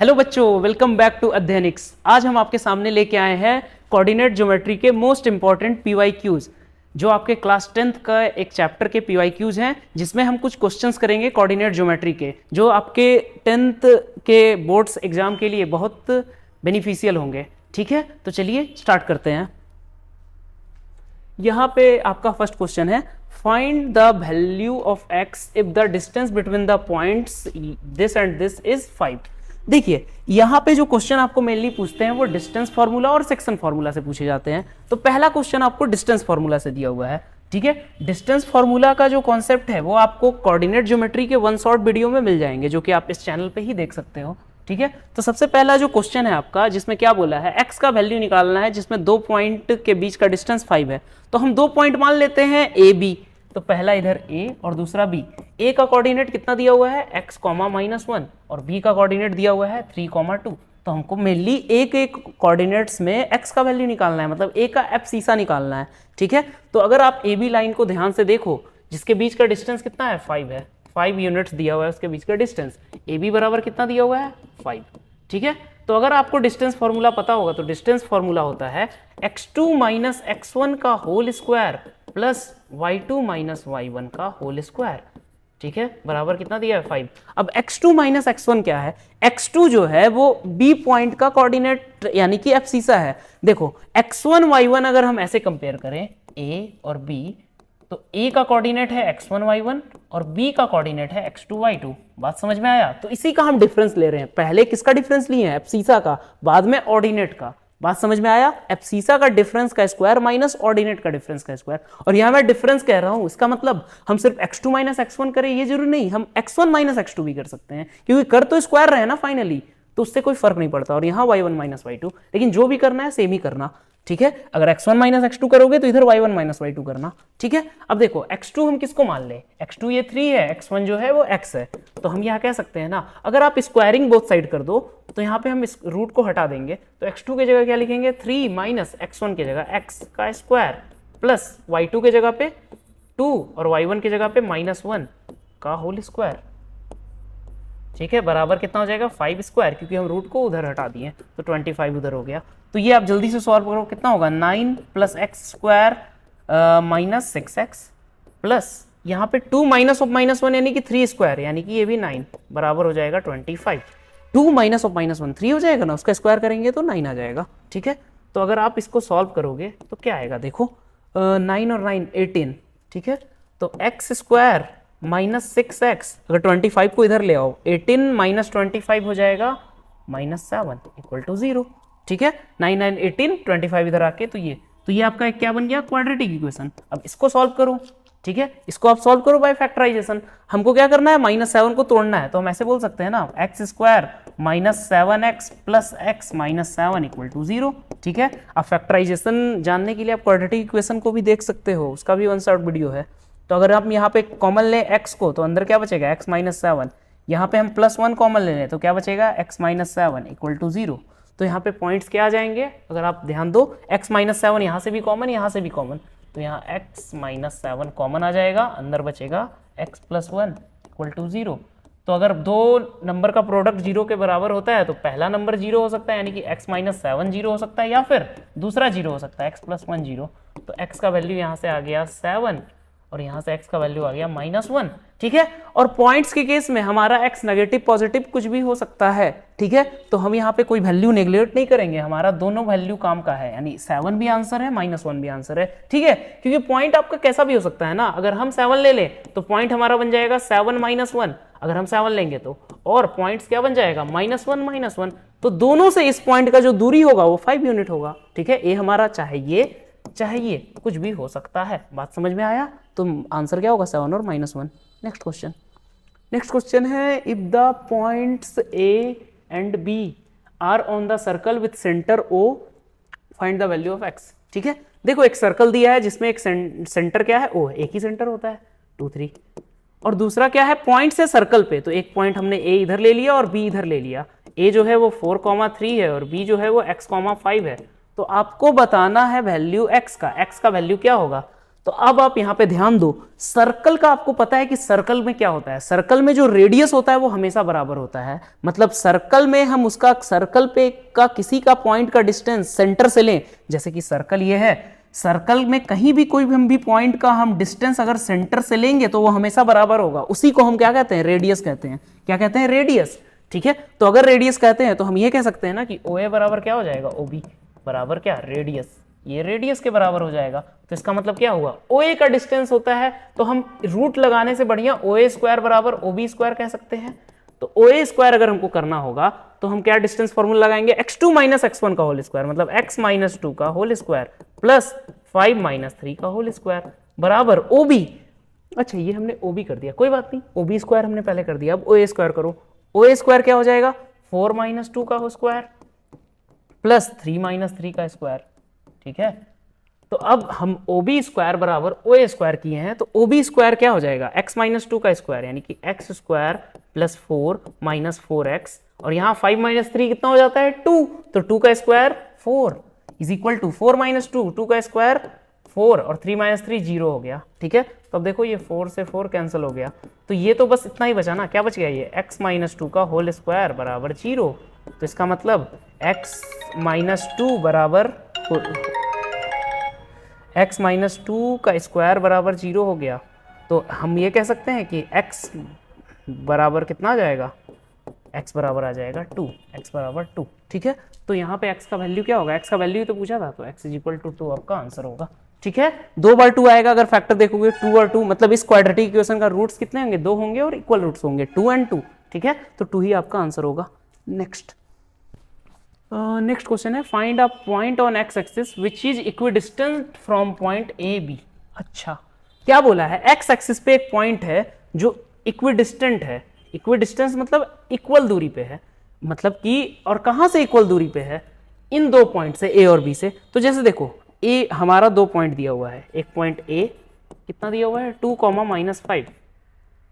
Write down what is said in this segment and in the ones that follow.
Hello बच्चों, welcome back to अध्ययनिक्स। आज हम आपके सामने लेके आए हैं कोऑर्डिनेट ज्योमेट्री के मोस्ट इंपॉर्टेंट पीवाईक्यूज, जो आपके क्लास 10th का एक चैप्टर के पीवाईक्यूज हैं, जिसमें हम कुछ क्वेश्चंस करेंगे कोऑर्डिनेट ज्योमेट्री के, जो आपके 10th के बोर्ड्स एग्जाम के लिए बहुत बेनिफिशियल होंगे। ठीक है, तो चलिए स्टार्ट करते हैं। यहाँ पे आपका फर्स्ट क्वेश्चन है, find the value of x if the distance between the points this and this is 5। देखिए, यहाँ पे जो क्वेश्चन आपको मेनली पूछते हैं वो डिस्टेंस फार्मूला और सेक्शन फार्मूला से पूछे जाते हैं। तो पहला क्वेश्चन आपको डिस्टेंस फार्मूला से दिया हुआ है। ठीक है, डिस्टेंस फार्मूला का जो कॉन्सेप्ट है वो आपको कोऑर्डिनेट ज्योमेट्री के वन शॉट वीडियो में मिल जाएंगे, जो कि आप इस चैनल पे ही देख सकते हो। ठीक है, तो सबसे पहला जो क्वेश्चन है आपका, जिसमें क्या बोला है, x का वैल्यू निकालना है जिसमें दो पॉइंट के बीच का डिस्टेंस 5 है। तो हम दो पॉइंट मान लेते हैं a b। तो पहला इधर a और दूसरा b। a का कोऑर्डिनेट कितना दिया हुआ है, x, -1, और b का कोऑर्डिनेट दिया हुआ है 3, 2। तो हमको मेनली एक एक कोऑर्डिनेट्स में x का वैल्यू निकालना है, मतलब a का एब्सिसा निकालना है। ठीक है, तो अगर आप a b लाइन को ध्यान से देखो, जिसके बीच का डिस्टेंस कितना है, 5 है, 5 यूनिट्स दिया हुआ है उसके बीच का डिस्टेंस। ए बी बराबर कितना दिया हुआ है, 5। ठीक है, तो अगर आपको डिस्टेंस फॉर्मूला पता होगा तो डिस्टेंस फॉर्मूला होता है x2 - x1 का whole square plus y2 - y1 का होल स्क्वायर। ठीक है, बराबर कितना दिया है, 5। अब x2 - x1 क्या है, x2 जो है वो b पॉइंट का कोऑर्डिनेट यानी कि एब्सिसा है। देखो, x1 y1 अगर हम ऐसे कंपेयर करें a और b, तो a का कोऑर्डिनेट है x1 y1 और b का कोऑर्डिनेट है x2 y2। बात समझ में आया? तो इसी का हम डिफरेंस ले रहे हैं। पहले किसका डिफरेंस लिए हैं, एब्सिसा का, बाद में ऑर्डिनेट का। बात समझ में आया? एब्सिसा का डिफरेंस का स्क्वायर माइनस ऑर्डिनेट का डिफरेंस का स्क्वायर। और यहां मैं डिफरेंस कह रहा हूं, इसका मतलब हम सिर्फ x2 - x1 करें ये जरूरी नहीं, हम x1 - x2 भी कर सकते हैं, क्योंकि कर तो स्क्वायर रहे ना फाइनली, तो उससे कोई फर्क नहीं पड़ता। और यहाँ y1 - y2, लेकिन जो भी करना है सेम ही करना। ठीक है, अगर x1 - x2 करोगे तो इधर y1 - y2 करना। ठीक है, अब देखो x2 हम किसको मान ले, x2 ये 3 है, x1 जो है वो x है। तो हम यहाँ कह सकते हैं ना, अगर आप स्क्वायरिंग बोथ साइड कर दो तो यहाँ पे हम इस रूट को हटा देंगे, तो x2 की जगह क्या लिखेंगे, 3 - x1 की जगह x का स्क्वायर प्लस y2 की जगह पे 2 और y1 की जगह पे -1 का होल स्क्वायर। ठीक है, बराबर कितना हो जाएगा, 5 स्क्वायर, क्योंकि हम रूट को उधर हटा दिए तो 25 उधर हो गया। तो ये आप जल्दी से सॉल्व करो, कितना होगा, 9 + x² - 6x प्लस यहाँ पे 2 -1 यानी कि 3 स्क्वायर, यानी कि ये भी 9, बराबर हो जाएगा 25। 2 -1 3 हो जाएगा ना, उसका स्क्वायर करेंगे तो 9 आ जाएगा। ठीक है, तो अगर आप इसको सॉल्व करोगे तो क्या आएगा, देखो 9 और 9 18। ठीक है, तो x² - 6x, अगर 25 को इधर ले आओ, 18 - 25 हो जाएगा -7 = 0। ठीक है, 9 9 18, 25 इधर आके, तो ये आपका एक क्या बन गया, क्वाड्रेटिक इक्वेशन। अब इसको सॉल्व करो। ठीक है, इसको आप सॉल्व करो बाय फैक्टराइजेशन। हमको क्या करना है, -7 को तोड़ना है, तो हम ऐसे बोल सकते हैं ना, x² - 7x + x - 7 = 0। ठीक है, अब फैक्टराइजेशन जानने के लिए आप क्वाड्रेटिक इक्वेशन को भी देख सकते हो, उसका भी वन शॉट वीडियो है। तो अगर आप यहाँ पे कॉमन लें x को, तो अंदर क्या बचेगा, x - 7। यहाँ पे हम +1 कॉमन ले लें तो क्या बचेगा, x - 7 = 0। तो यहाँ पे पॉइंट्स क्या आ जाएंगे, अगर आप ध्यान दो, x - 7 यहाँ से भी कॉमन, यहाँ से भी कॉमन, तो यहाँ x - 7 कॉमन आ जाएगा, अंदर बचेगा x + 1 = 0। तो अगर दो नंबर का प्रोडक्ट 0 के बराबर होता है तो पहला नंबर 0 हो सकता है, यानी कि x - 7 0 हो सकता है, या फिर दूसरा 0 हो सकता है, x + 1 0। तो x का वैल्यू यहाँ से आ गया 7 और यहाँ से x का वैल्यू आ गया -1। ठीक है, और पॉइंट्स के केस में हमारा x नेगेटिव पॉजिटिव कुछ भी हो सकता है। ठीक है, तो हम यहाँ पे कोई वैल्यू नेग्लेक्ट नहीं करेंगे, हमारा दोनों वैल्यू काम का है, यानी 7 भी आंसर है, -1 भी आंसर है। ठीक है, क्योंकि पॉइंट आपका कैसा भी हो सकता है ना, अगर हम 7 ले लें तो पॉइंट हमारा बन जाएगा 7 - 1, अगर हम 7 लेंगे तो, और पॉइंट्स क्या बन जाएगा, -1 -1। तो दोनों से इस पॉइंट का जो दूरी होगा वो 5 यूनिट होगा। ठीक है, ये हमारा चाहे ये कुछ भी हो सकता है। बात समझ में आया? तो आंसर क्या होगा, 7 और -1। नेक्स्ट क्वेश्चन है, if the points A and B are on the circle with centre O, find the value of x। ठीक है, देखो एक सर्कल दिया है जिसमें एक सेंटर क्या है, O, एक ही सेंटर होता है, 2 3, और दूसरा क्या है, पॉइंट से सर्कल पे, तो एक पॉइंट हमने A इधर ले लिया और B इधर ले लिया। A जो है वो 4, 3 है और B जो है वो x, 5 है। तो आपको बताना है वैल्यू x का वैल्यू क्या होगा। तो अब आप यहां पे ध्यान दो, सर्कल का आपको पता है कि सर्कल में क्या होता है, सर्कल में जो रेडियस होता है वो हमेशा बराबर होता है। मतलब सर्कल में हम उसका सर्कल पे का किसी का पॉइंट का डिस्टेंस सेंटर से लें, जैसे कि सर्कल ये है, सर्कल में कहीं भी कोई हम भी पॉइंट का हम डिस्टेंस अगर सेंटर से लेंगे तो वो हमेशा बराबर होगा। उसी को हम क्या कहते हैं, रेडियस कहते हैं। क्या कहते हैं, रेडियस। ठीक है, तो अगर रेडियस कहते हैं तो हम ये कह सकते हैं ना कि ओ ए बराबर क्या हो जाएगा, ओ बी बराबर क्या, रेडियस। ये रेडियस के बराबर हो जाएगा। तो इसका मतलब क्या हुआ, ओ ए का डिस्टेंस होता है तो हम रूट लगाने से बढ़िया ओ ए स्क्वायर बराबर ओ बी स्क्वायर कह सकते हैं। तो ओ ए स्क्वायर अगर हमको करना होगा तो हम क्या डिस्टेंस फॉर्मूला लगाएंगे, x2 माइनस x1 का होल स्क्वायर, मतलब x माइनस 2 का होल स्क्वायर प्लस 5 माइनस 3 का होल स्क्वायर बराबर ओ बी। अच्छा, ये हमने ओ बी कर दिया, कोई बात नहीं, ओ बी स्क्वायर हमने पहले कर दिया, अब ओ ए स्क्वायर करो। ओ ए स्क्वायर क्या हो जाएगा, 4 माइनस 2 का होल स्क्वायर प्लस 3 माइनस 3 का स्क्वायर। ठीक है, तो अब हम ओ बी स्क्वायर बराबर ओ ए स्क्वायर किए हैं, तो ओ बी स्क्वायर क्या हो जाएगा, x माइनस 2 का स्क्वायर यानी कि x square plus 4 minus 4x, और यहाँ 5 माइनस 3 कितना हो जाता है, 2, तो 2 का square 4 is equal to 4 minus 2, 2 का स्क्वायर 4 और 3 माइनस 3 0 हो गया। ठीक है, तो अब देखो ये 4 से 4 कैंसिल हो गया, तो ये तो बस इतना ही बचा ना, क्या बच गया, ये x माइनस 2 का होल स्क्वायर बराबर 0। तो इसका मतलब x माइनस 2 बराबर x माइनस 2 का स्क्वायर बराबर 0 हो गया। तो हम ये कह सकते हैं कि x बराबर कितना आ जाएगा, x बराबर आ जाएगा 2, x बराबर 2। ठीक है, तो यहाँ पे x का वैल्यू क्या होगा, x का वैल्यू तो पूछा था, तो x इज इक्वल टू 2 आपका आंसर होगा। ठीक है, 2 बार 2 आएगा, अगर फैक्टर देखोगे 2 और 2, मतलब इस क्वाड्रेटिक इक्वेशन का रूट्स कितने होंगे, 2 होंगे और इक्वल रूट्स होंगे 2 एंड 2। ठीक है, तो 2 ही आपका आंसर होगा। नेक्स्ट नेक्स्ट क्वेश्चन है, find a point on x axis which is equidistant from point A B. अच्छा, क्या बोला है, एक्स एक्सिस पे एक पॉइंट है जो इक्विडिस्टेंट है। इक्विडिस्टेंस मतलब इक्वल दूरी पे है, मतलब कि और कहां से इक्वल दूरी पे है, इन दो पॉइंट से, ए और बी से। तो जैसे देखो, ए हमारा 2 पॉइंट दिया हुआ है, एक पॉइंट ए कितना दिया हुआ है, 2, -5,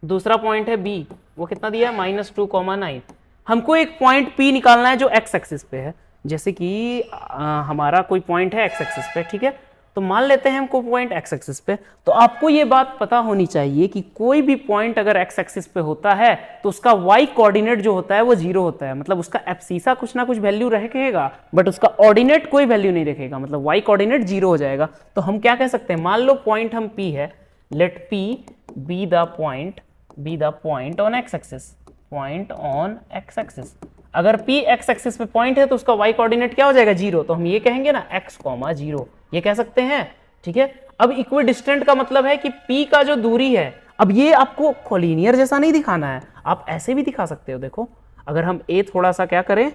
दूसरा पॉइंट है बी, वो कितना दिया है, -2, -9। हमको एक पॉइंट P निकालना है जो एक्स एक्सिस पे है। जैसे कि हमारा कोई पॉइंट है एक्स एक्सिस पे, ठीक है, तो मान लेते हैं हमको पॉइंट एक्स एक्सिस पे। तो आपको ये बात पता होनी चाहिए कि कोई भी पॉइंट अगर एक्स एक्सिस पे होता है तो उसका y कोऑर्डिनेट जो होता है वो 0 होता है, मतलब उसका एब्सिसा कुछ ना कुछ वैल्यू रहेगा, बट उसका ऑर्डिनेट कोई वैल्यू नहीं रखेगा, मतलब y कोऑर्डिनेट 0 हो जाएगा। तो हम क्या कह सकते हैं, मान लो पॉइंट हम P है, let P be the point on x axis, point on x axis. अगर P एक्स एक्सिस पे पॉइंट है तो उसका y कोऑर्डिनेट क्या हो जाएगा, 0, तो हम ये कहेंगे ना x, 0, ये कह सकते हैं। ठीक है, अब इक्विडिस्टेंट का मतलब है कि P का जो दूरी है, अब ये आपको कोलिनियर जैसा नहीं दिखाना है, आप ऐसे भी दिखा सकते हो। देखो, अगर हम A थोड़ा सा क्या करें,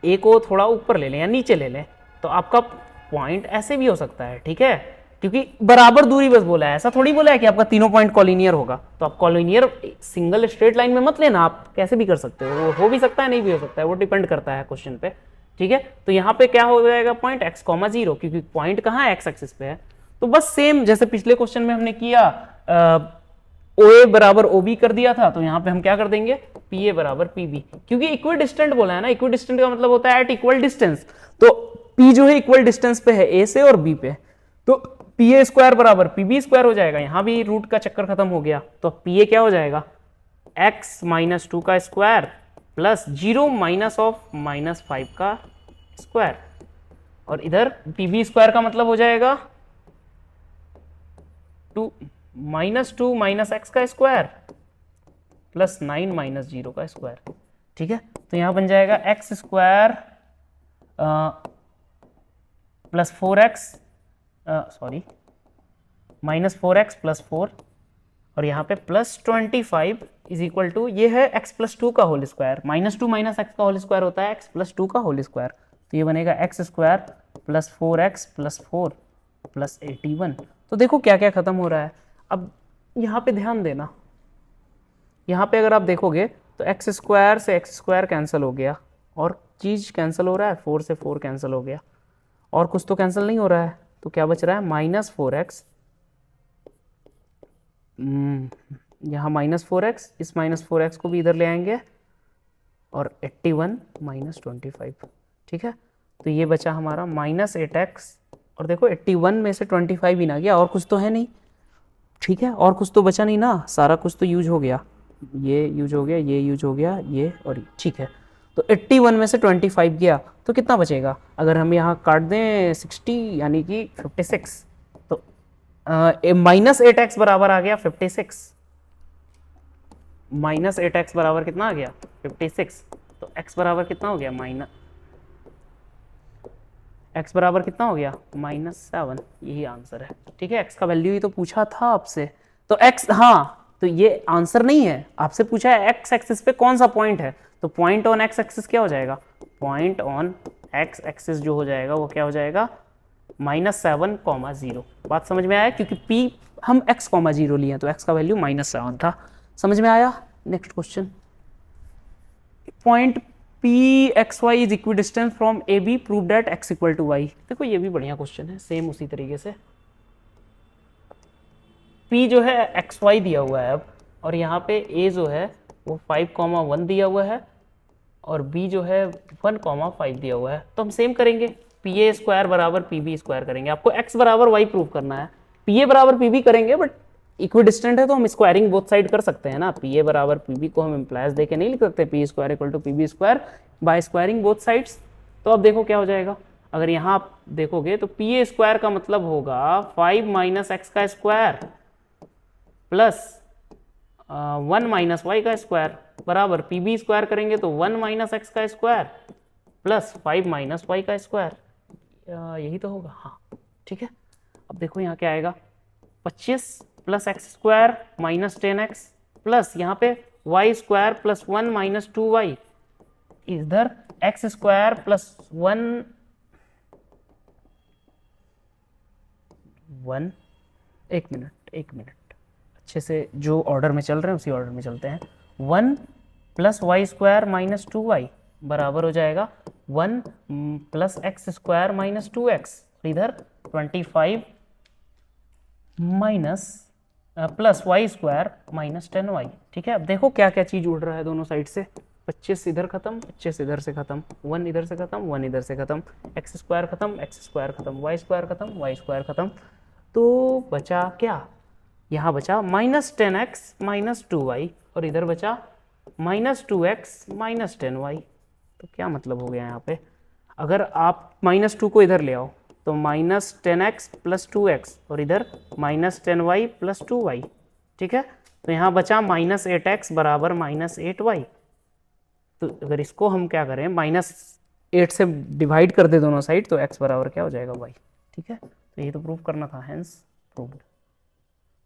A को थोड़ा ऊपर ले लें या नीचे ले लें, तो आपका पॉइंट ऐसे भी हो सकता है। ठीक है, क्योंकि बराबर दूरी बस बोला है, ऐसा थोड़ी बोला है कि आपका तीनों पॉइंट कॉलिनियर होगा। तो आप कॉलिनियर सिंगल स्ट्रेट लाइन में मत लेना, आप कैसे भी कर सकते हो, वो हो भी सकता है नहीं भी हो सकता है, वो डिपेंड करता है क्वेश्चन पे। ठीक है, तो यहाँ पे क्या हो जाएगा, पॉइंट x, 0, क्योंकि पॉइंट कहाँ है, एक्स एक्सिस पे है। तो बस सेम जैसे पिछले क्वेश्चन में हमने किया, OA बराबर OB कर दिया था, तो यहाँ पे हम क्या कर देंगे, PA बराबर PB, क्योंकि इक्विडिस्टेंट बोला है ना, इक्विडिस्टेंट का मतलब होता है एट इक्वल डिस्टेंस। तो P जो है इक्वल डिस्टेंस पे है A से और B पे, तो PA स्क्वायर बराबर PB स्क्वायर हो जाएगा। यहां भी रूट का चक्कर खत्म हो गया, तो PA क्या हो जाएगा, x माइनस 2 का स्क्वायर प्लस 0 माइनस ऑफ -5 का स्क्वायर, और इधर PB स्क्वायर का मतलब हो जाएगा 2 माइनस x का स्क्वायर प्लस 9 माइनस 0 का स्क्वायर। ठीक है, तो यहां बन जाएगा x square plus 4x, sorry -4x plus 4, और यहाँ पे प्लस 25 इज इक्वल टू, ये है x प्लस 2 का होल स्क्वायर, -2 माइनस x का होल स्क्वायर होता है x प्लस 2 का होल स्क्वायर, तो ये बनेगा x square plus 4x plus 4 plus 81। तो देखो क्या क्या खत्म हो रहा है। अब यहाँ पे ध्यान देना, यहाँ पे अगर आप देखोगे तो x स्क्वायर से x स्क्वायर कैंसिल हो गया, और चीज कैंसिल हो रहा है, 4 से 4 कैंसिल हो गया, और कुछ तो कैंसिल नहीं हो रहा है, तो क्या बच रहा है, -4x, यहाँ -4x, इस -4x को भी इधर ले आएंगे, और 81 -25। ठीक है, तो ये बचा हमारा -8x और देखो 81 में से 25 ही ना गया, और कुछ तो है नहीं, ठीक है, और कुछ तो बचा नहीं ना, सारा कुछ तो यूज हो गया, ये यूज हो गया, ये यूज हो गया, ये और ये, ठीक है। तो 81 में से 25 गया तो कितना बचेगा, अगर हम यहाँ काट दें 60 यानी कि 56, तो -8x बराबर आ गया 56, -8x बराबर कितना आ गया 56, तो x बराबर कितना हो गया x बराबर कितना हो गया -7, यही आंसर है, ठीक है। x का वैल्यू ही तो पूछा था आपसे, तो x, हाँ, तो ये आंसर नहीं है, आपसे पूछा है x एक्सिस पे कौन सा पॉइंट है, तो पॉइंट ऑन x एक्सिस क्या हो जाएगा, पॉइंट ऑन x एक्सिस जो हो जाएगा वो क्या हो जाएगा -7,0। बात समझ में आया, क्योंकि p हम x, 0 लिए तो x का वैल्यू -7 था, समझ में आया। Next question, point PXY is equidistance from AB, prove that x equal to y। देखो ये भी बढ़िया क्वेश्चन है, सेम उसी तरीके से, P जो है XY दिया हुआ है अब, और यहाँ पे A जो है वो 5,1 दिया हुआ है, और B जो है 1,5 दिया हुआ है, तो हम सेम करेंगे, PA स्क्वायर बराबर PB स्क्वायर करेंगे, आपको x बराबर y प्रूव करना है, PA बराबर PB करेंगे, बट इक्विडिस्टेंट है तो हम स्क्वायरिंग बोथ साइड कर सकते हैं ना, PA बराबर PB को हम इम्प्लाइज देके नहीं लिख सकते, P square equal to PB square by squaring both sides. तो अब देखो क्या हो जाएगा, अगर यहाँ आप देखोगे तो PA स्क्वायर का मतलब होगा 5 - x का स्क्वायर प्लस 1 - y का स्क्वायर बराबर PB स्क्वायर करेंगे तो 1 - x का स्क्वायर प्लस 5 - y का स्क्वायर, यही तो होगा, हाँ, ठीक है। अब देखो यहाँ क्या आएगा, 25 plus x square -10x plus यहाँ पे y स्क्वायर प्लस 1 - 2y, इधर x स्क्वायर प्लस 1 एक मिनट अच्छे से जो ऑर्डर में चल रहे हैं उसी ऑर्डर में चलते हैं, 1 प्लस वाई स्क्वायर -2y बराबर हो जाएगा 1 प्लस x स्क्वायर -2x, इधर 25 minus plus Y square -10y, ठीक है। अब देखो क्या क्या चीज उड़ रहा है दोनों साइड से, 25 इधर खत्म, 25 इधर से खत्म, 1 इधर से खत्म, 1 इधर से खत्म, x स्क्वायर खत्म, x स्क्वायर खत्म, y स्क्वायर खत्म, y स्क्वायर खत्म, तो बचा क्या, यहाँ बचा -10x -2y, और इधर बचा -2x -10y। तो क्या मतलब हो गया यहाँ पे, अगर आप -2 को इधर ले आओ तो -10x + 2x, और इधर -10y + 2y, ठीक है। तो यहाँ बचा -8x बराबर -8y। तो अगर इसको हम क्या करें, -8 से डिवाइड कर दे दोनों साइड, तो x बराबर क्या हो जाएगा y, ठीक है। तो ये तो प्रूफ करना था, हेंस प्रूव्ड।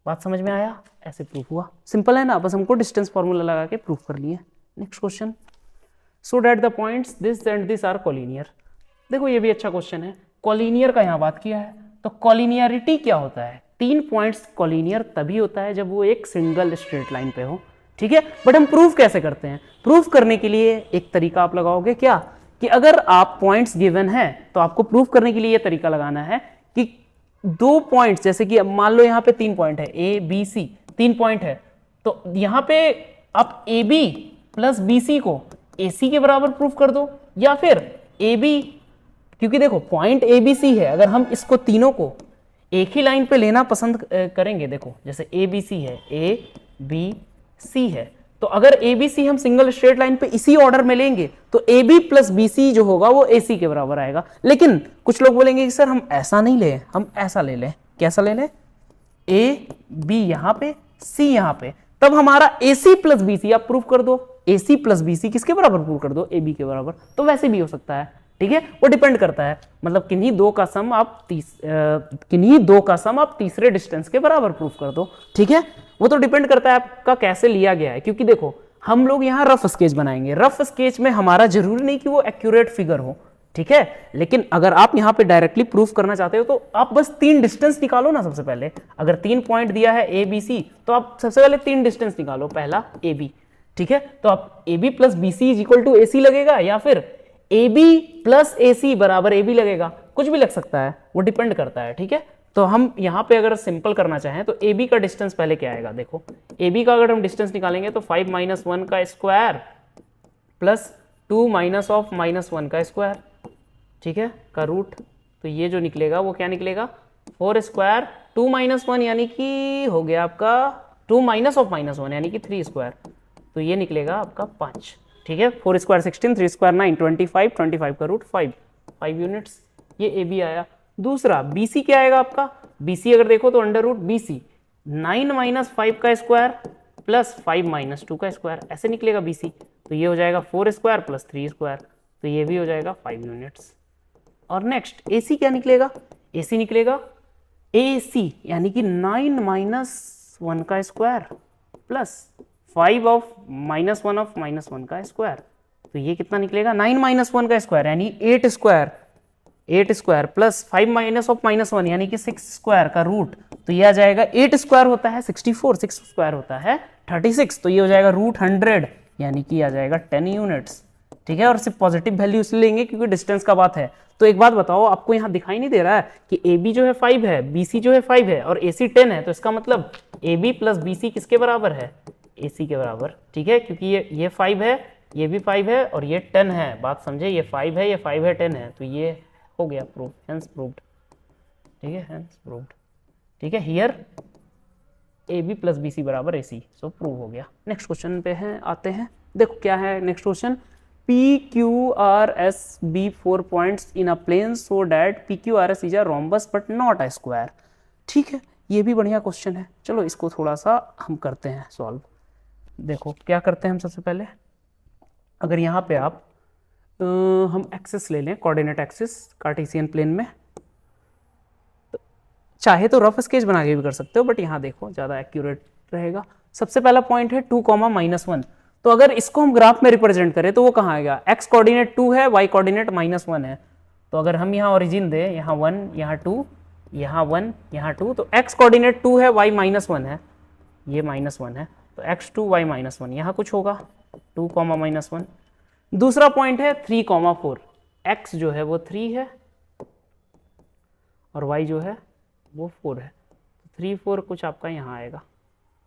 बात समझ में आया, ऐसे प्रूफ हुआ, सिंपल है ना, बस हमको डिस्टेंस फॉर्मूला लगा के प्रूफ कर लिए। Next question, so that the points this and this are collinear. देखो ये भी अच्छा क्वेश्चन है, कोलिनियर का यहाँ बात किया है, तो कोलिनियरिटी क्या होता है, 3 पॉइंट्स कोलिनियर तभी होता है जब वो एक सिंगल स्ट्रेट लाइन पे हो, ठीक है। बट हम प्रूफ कैसे करते हैं, प्रूफ करने के लिए एक तरीका आप लगाओगे क्या, कि अगर आप पॉइंट्स गिवन है तो आपको प्रूफ करने के लिए ये तरीका लगाना है कि 2 पॉइंट्स, जैसे कि मान लो यहाँ पे 3 पॉइंट है, ए बी सी 3 पॉइंट है, तो यहाँ पे आप A B plus B C को ए सी के बराबर प्रूफ कर दो, या फिर ए बी, क्योंकि देखो पॉइंट ए बी सी है, अगर हम इसको तीनों को एक ही लाइन पे लेना पसंद करेंगे, देखो जैसे ए बी सी है, ए बी सी है, तो अगर ए बी सी हम सिंगल स्ट्रेट लाइन पे इसी ऑर्डर में लेंगे तो A B plus B C जो होगा वो ए सी के बराबर आएगा। लेकिन कुछ लोग बोलेंगे कि सर हम ऐसा नहीं ले, हम ऐसा ले लें, कैसा ले लें, ए बी यहां पे, सी यहां पे, तब हमारा ए सी प्लस बी सी आप प्रूफ कर दो, ए सी प्लस बी सी किसके बराबर प्रूफ कर दो, ए बी के बराबर, तो वैसे भी हो सकता है, ठीक है। वो डिपेंड करता है, मतलब किन्हीं दो का सम आप तीसरे डिस्टेंस के बराबर प्रूफ कर दो, ठीक है। वो तो डिपेंड करता है आपका कैसे लिया गया है, क्योंकि देखो हम लोग यहाँ रफ स्केच बनाएंगे, रफ स्केच में हमारा जरूरी नहीं कि वो एक्यूरेट फिगर हो, ठीक है। लेकिन अगर आप यहाँ पे डायरेक्टली प्रूफ करना चाहते हो तो आप बस 3 डिस्टेंस निकालो ना सबसे पहले, अगर 3 पॉइंट दिया है ए बी सी तो आप सबसे पहले 3 डिस्टेंस निकालो, पहला ए बी, ठीक है। तो आप A B plus B C is equal to A C लगेगा, या फिर ए बी प्लस ए सी बराबर ए बी लगेगा, कुछ भी लग सकता है, वो डिपेंड करता है, ठीक है। तो हम यहाँ पे अगर सिंपल करना चाहें तो ए बी का डिस्टेंस पहले क्या आएगा, देखो ए बी का अगर हम डिस्टेंस निकालेंगे तो 5 - 1 का स्क्वायर प्लस 2 - (-1) का स्क्वायर, ठीक है, का रूट, तो ये जो निकलेगा वो क्या निकलेगा, 4 स्क्वायर 2 माइनस 1 यानी कि हो गया आपका 2 माइनस ऑफ माइनस 1 यानी कि 3 स्क्वायर, तो ये निकलेगा आपका 5। ठीक है, 4 स्क्वायर 16, 3 स्क्वायर 9, 25, 25 का रूट 5 यूनिट्स, ये ए बी आया। दूसरा बी सी क्या आएगा आपका, बी सी अगर देखो तो under root B C 9 minus 5 का स्क्वायर प्लस 5 माइनस 2 का स्क्वायर, ऐसे निकलेगा बी सी। तो ये हो जाएगा 4 स्क्वायर प्लस 3 स्क्वायर, तो ये भी हो जाएगा 5 यूनिट्स। और नेक्स्ट ए सी क्या निकलेगा, ए सी निकलेगा ए सी यानी कि 9 माइनस 1 का square plus 5 of minus 1 of minus 1 का स्क्वायर, तो ये कितना निकलेगा 9 माइनस 1 का स्क्वायर यानी 8 square plus 5 minus of minus 1 यानी कि 6 स्क्वायर का रूट, तो ये आ जाएगा 8 स्क्वायर होता है 64, 6 स्क्वायर होता है 36, तो ये हो जाएगा रूट 100 यानी कि आ जाएगा 10 यूनिट्स। ठीक है, और सिर्फ पॉजिटिव वैल्यू इसलिए लेंगे क्योंकि डिस्टेंस का बात है। तो एक बात बताओ, आपको यहाँ दिखाई नहीं दे रहा है कि ए बी जो है 5 है, बी सी जो है 5 है और ए सी 10 है, तो इसका मतलब A B plus B C किसके बराबर है, ए सी के बराबर। ठीक है, क्योंकि ये 5 है, ये भी 5 है और ये 10 है, बात समझे, ये 5 है, ये 5 है, 10 है, तो ये हो गया प्रूफ, हेंस प्रूव्ड। ठीक है, हेंस प्रूव्ड। ठीक है, here A B plus B C बराबर ए सी, सो प्रूव हो गया। नेक्स्ट क्वेश्चन पे हैं, आते हैं, देखो क्या है next question. P Q R S be 4 points in a plane so that P Q R S is a rhombus but not a square. ठीक है, ये भी बढ़िया क्वेश्चन है, चलो इसको थोड़ा सा हम करते हैं सॉल्व। देखो क्या करते हैं हम, सबसे पहले अगर यहाँ पे आप हम एक्सिस ले लें, कोऑर्डिनेट एक्सिस कार्टेशियन प्लेन में, चाहे तो रफ स्केच बना के भी कर सकते हो, बट यहाँ देखो ज़्यादा एक्यूरेट रहेगा। सबसे पहला पॉइंट है 2, -1, तो अगर इसको हम ग्राफ में रिप्रेजेंट करें तो वो कहाँ आएगा, x कोऑर्डिनेट 2 है, y कोऑर्डिनेट -1 है, तो अगर हम यहाँ ओरिजिन दें, यहाँ 1 यहाँ 2 यहाँ 1 यहाँ 2, तो x कोऑर्डिनेट 2 है, y -1 है, ये -1 है, तो x2 y -1 यहाँ कुछ होगा 2, -1। दूसरा पॉइंट है 3, 4, x जो है वो 3 है और y जो है वो 4 है, 3, 4 कुछ आपका यहाँ आएगा।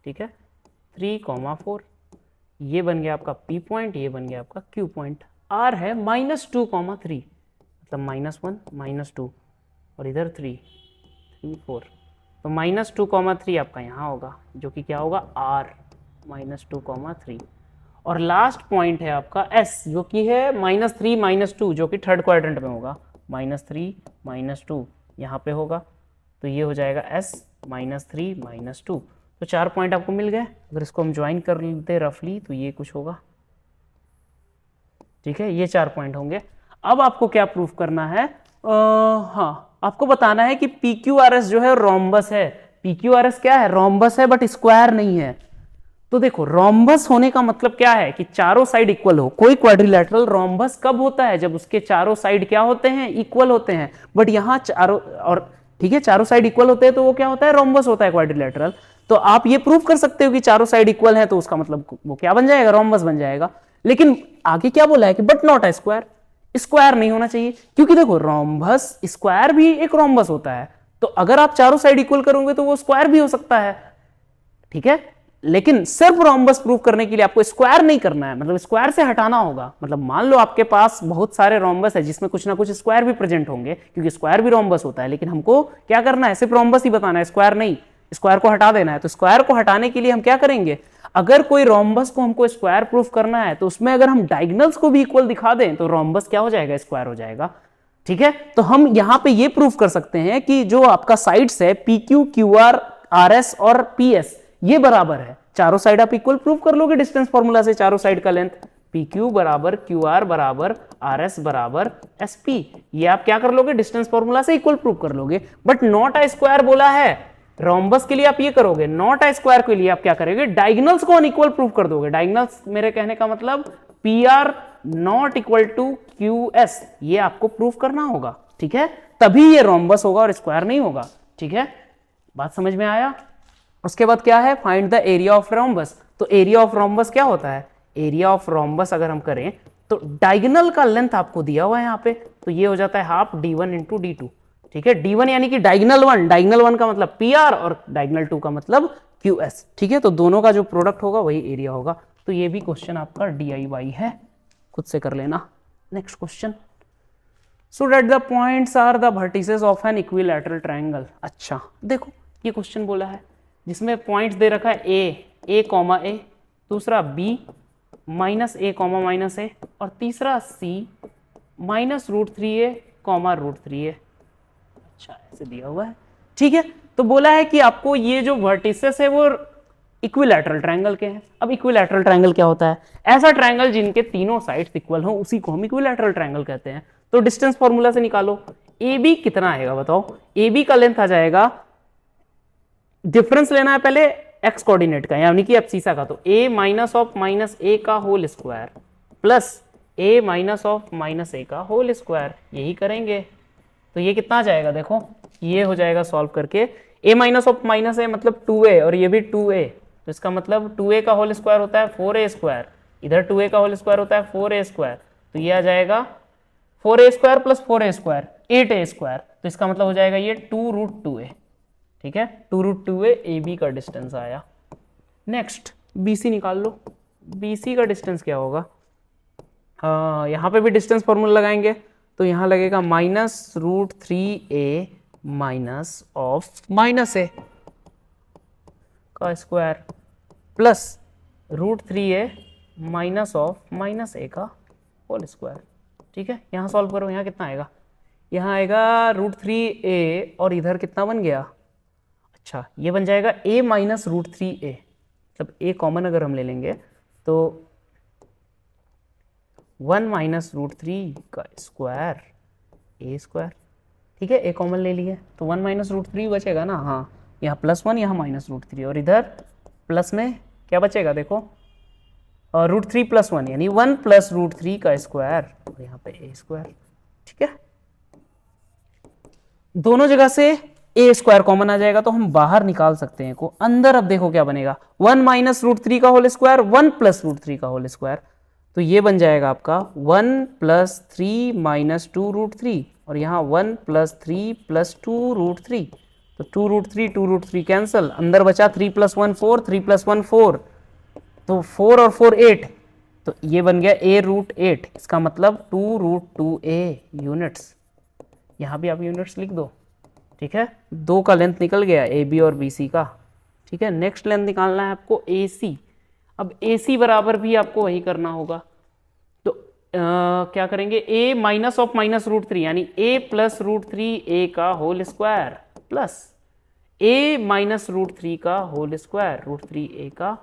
ठीक है, 3, 4, ये बन गया आपका P पॉइंट, ये बन गया आपका Q पॉइंट। R है -2, 3, मतलब -1 -2 और इधर 3, 4, तो -2, 3 आपका यहाँ होगा, जो कि क्या होगा R -2, 3। और लास्ट पॉइंट है आपका S, जो कि है -3 -2, जो कि थर्ड क्वाड्रेंट में होगा, -3 -2 यहाँ पे होगा, तो ये हो जाएगा S -3 -2। तो 4 पॉइंट आपको मिल गए। अगर इसको हम ज्वाइन कर लेते रफली तो ये कुछ होगा। ठीक है, ये 4 पॉइंट होंगे। अब आपको क्या प्रूफ करना है, हाँ आपको बताना है कि PQRS जो है रोम्बस है। PQRS क्या है, रोम्बस है बट स्क्वायर नहीं है। तो देखो रोम्बस होने का मतलब क्या है कि चारों साइड इक्वल हो। कोई क्वाड्रिलैटरल रोम्बस कब होता है, जब उसके चारों साइड क्या होते हैं, इक्वल होते हैं। बट यहाँ चारों, और ठीक है चारों साइड इक्वल होते हैं तो वो क्या होता है, रोम्बस होता है क्वाड्रिलैटरल। तो आप ये प्रूफ कर सकते हो कि चारों साइड इक्वल है, तो उसका मतलब वो क्या बन जाएगा, रोम्बस बन जाएगा। लेकिन आगे क्या बोला है कि but not a square, square नहीं होना चाहिए, क्योंकि देखो रोम्बस स्क्वायर भी एक रोम्बस होता है। तो अगर आप चारों साइड इक्वल करोगे तो वो स्क्वायर भी हो सकता है। ठीक है, लेकिन सिर्फ रोम्बस प्रूफ करने के लिए आपको स्क्वायर नहीं करना है, मतलब स्क्वायर से हटाना होगा। मतलब मान लो आपके पास बहुत सारे रोम्बस है जिसमें कुछ ना कुछ स्क्वायर भी प्रेजेंट होंगे, क्योंकि स्क्वायर भी रोम्बस होता है, लेकिन हमको क्या करना है, सिर्फ रोम्बस ही बताना है, स्क्वायर नहीं, स्क्वायर को हटा देना है। तो स्क्वायर को हटाने के लिए हम क्या करेंगे, अगर कोई रोम्बस को हमको स्क्वायर प्रूफ करना है तो उसमें अगर हम डायगोनल्स को भी इक्वल दिखा दें तो रोम्बस क्या हो जाएगा, स्क्वायर हो जाएगा। ठीक है, तो हम यहां पे ये प्रूफ कर सकते हैं कि जो आपका साइड्स है PQ, QR, RS और PS ये बराबर है। चारों साइड आप इक्वल प्रूफ कर लोगे डिस्टेंस फॉर्मूला से, चारों साइड का लेंथ PQ बराबर QR बराबर RS बराबर SP, ये आप क्या कर लोगे, डिस्टेंस फॉर्मूला से इक्वल प्रूफ कर लोगे। बट नॉट अ स्क्वायर बोला है, रोम्बस के लिए आप ये करोगे, नॉट अ स्क्वायर के लिए आप क्या करोगे, डायगोनल्स को अनइक्वल प्रूफ कर दोगे। डायगोनल्स मेरे कहने का मतलब PR not equal to QS, ये आपको प्रूफ करना होगा। ठीक है, तभी ये रोम्बस होगा और स्क्वायर नहीं होगा। ठीक है, बात समझ में आया। उसके बाद क्या है, find the area of rhombus. तो एरिया ऑफ रोम्बस क्या होता है, एरिया ऑफ रोम्बस अगर हम करें तो डायगोनल का लेंथ आपको दिया हुआ है यहाँ पे, तो ये हो जाता है हाफ D1 इंटू D2। ठीक है, D1 यानी कि डायगोनल 1, डायगोनल 1 का मतलब PR और डायगोनल 2 का मतलब QS। ठीक है, तो दोनों का जो प्रोडक्ट होगा वही एरिया होगा। तो ये भी क्वेश्चन आपका DIY है, खुद से कर लेना। Next question, so that the points are the vertices of an equilateral triangle. अच्छा देखो ये क्वेश्चन बोला है जिसमें पॉइंट्स दे रखा है ए कॉमा ए, दूसरा बी माइनस ए कॉमा माइनस ए, और तीसरा सी माइनस √3a कॉमा √3a। अच्छा ऐसे दिया हुआ है, ठीक है। तो बोला है कि आपको ये जो वर्टिसेस है वो इक्विलैटरल ट्रायंगल के हैं। अब इक्विलैटरल ट्रायंगल क्या होता है? ऐसा ट्रायंगल जिनके तीनों साइड्स इक्वल हो उसी को हम इक्विलैटरल ट्रायंगल कहते हैं। तो डिस्टेंस फॉर्मूला से निकालो, ए बी कितना आएगा बताओ। ए बी का लेंथ आ जाएगा, डिफरेंस लेना है पहले एक्स कोऑर्डिनेट का यानी कि एब्सिसा का, तो a minus of minus A का whole square plus a minus of minus A का होल स्क्वायर, यही करेंगे तो ये कितना आ जाएगा देखो, ये हो जाएगा सॉल्व करके a माइनस ऑफ माइनस ए मतलब 2a और ये भी 2a, तो इसका मतलब 2a का होल स्क्वायर होता है 4a स्क्वायर, इधर 2a का होल स्क्वायर होता है 4a स्क्वायर, तो ये आ जाएगा 4a square plus 4a square 8a square, तो इसका मतलब हो जाएगा ये 2√2a, ठीक है। 2√2a ए बी का डिस्टेंस आया। नेक्स्ट BC निकाल लो, BC का डिस्टेंस क्या होगा? यहाँ पे भी डिस्टेंस फॉर्मूला लगाएंगे तो यहाँ लगेगा -√3a minus of minus A का square plus √3a minus of minus A का होल स्क्वायर, ठीक है। यहाँ सॉल्व करो, यहाँ कितना आएगा? यहाँ आएगा √3a और इधर कितना बन गया? अच्छा ये बन जाएगा a माइनस √3a, मतलब a कॉमन अगर हम ले लेंगे तो 1 माइनस √3 का स्क्वायर a स्क्वायर, ठीक है। a कॉमन ले लिए तो 1 माइनस √3 बचेगा ना, हाँ यहाँ +1 यहाँ -√3 और इधर प्लस में क्या बचेगा देखो, और √3 + 1 यानी 1 + √3 का स्क्वायर और यहाँ पे a स्क्वायर, ठीक है। दोनों जगह से a स्क्वायर कॉमन आ जाएगा तो हम बाहर निकाल सकते हैं को, अंदर अब देखो क्या बनेगा 1 माइनस √3 का होल स्क्वायर 1 + √3 का होल स्क्वायर, तो ये बन जाएगा आपका 1 + 3 - 2√3 और यहाँ 1 + 3 + 2√3, तो 2√3 कैंसिल, अंदर बचा 3 + 1 4 3 + 1 4, तो 4 और 4 8, तो ये बन गया a√8, इसका मतलब 2√2a यूनिट्स, यहाँ भी आप यूनिट्स लिख दो, ठीक है। दो का लेंथ निकल गया ए बी और बी सी का, ठीक है। नेक्स्ट लेंथ निकालना है आपको ए सी। अब ए सी बराबर भी आपको वही करना होगा, तो क्या करेंगे a माइनस ऑफ माइनस √3 यानी a + √3a का whole square plus a minus √3 का होल स्क्वायर √3a का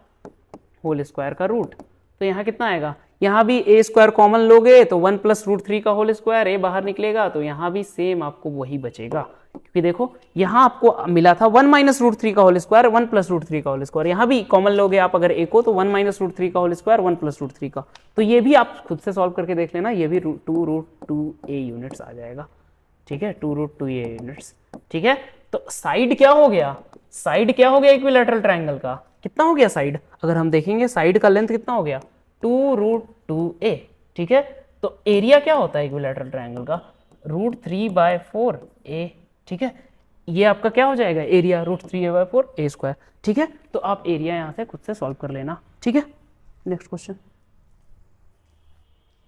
होल स्क्वायर का रूट, तो यहाँ कितना आएगा? यहाँ भी a स्क्वायर कॉमन लोगे तो 1 + √3 का होल स्क्वायर, a बाहर निकलेगा तो यहाँ भी सेम आपको वही बचेगा, क्योंकि देखो यहाँ आपको मिला था 1 माइनस √3 का होल स्क्वायर 1 + √3 का होल स्क्वायर, यहाँ भी कॉमन लोगे आप अगर a को तो 1 माइनस √3 का होल स्क्वायर 1 + √3 का, तो ये भी आप खुद से सॉल्व करके देख लेना, ये भी 2√2a यूनिट्स आ जाएगा, ठीक है। 2√2a यूनिट्स, ठीक है। तो साइड क्या हो गया? साइड क्या हो गया इक्विलैटरल ट्रायंगल का? कितना हो गया साइड? अगर हम देखेंगे साइड का लेंथ कितना हो गया? 2√2a, ठीक है। तो एरिया क्या होता है इक्विलैटरल ट्रायंगल का? √3/4a, ठीक है। ये आपका क्या हो जाएगा? एरिया √3a/4a स्क्वायर, ठीक है। तो आप एरिया यहां से खुद से सॉल्व कर लेना, ठीक है। नेक्स्ट क्वेश्चन,